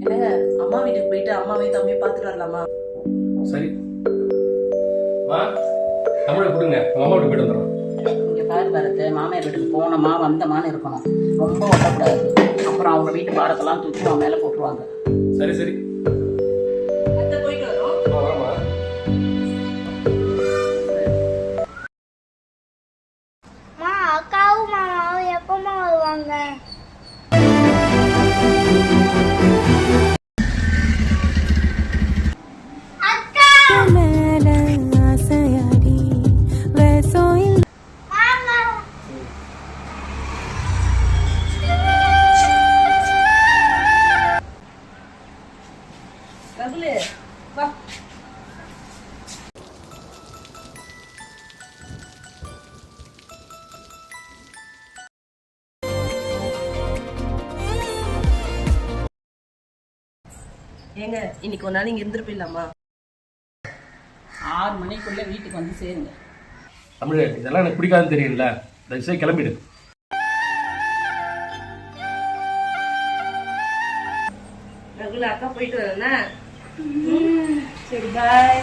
என்னங்க அம்மா வீட்டுக்கு போயிட்டு அம்மாவையும் தம்பியை பார்த்துட்டு வரலாமா? சரி வா, தமிழை கொடுங்க, உங்க அம்மா வீட்டுக்கு போயிட்டு வந்துடுறோம். இங்க பாரு பரத்து, மாமியார் வீட்டுக்கு போனோமா வந்தமான்னு இருக்கணும், ரொம்ப ஒட்டக்கூடாது. அப்புறம் அவங்க வீட்டு பாரத்தெல்லாம் தூக்கி அவன் மேல போட்டுருவாங்க. சரி சரி போயிட்டு வரோம். வாமா. அக்காவும் மாமாவும் எப்பமா வருவாங்க? ரகுலு வா. ஏங்க இன்னைக்கு ஒரு நாள் இங்க இருந்துட்டு போயிடலாமா? 6 மணிக்குள்ள வீட்டுக்கு வந்து சேருங்க. தமிழ், இதெல்லாம் எனக்கு பிடிக்காதுன்னு தெரியல, தயவுசெய்து கிளம்பிடு. ரகுலு அக்கா போயிட்டு வரேன்னா சரி பாய்.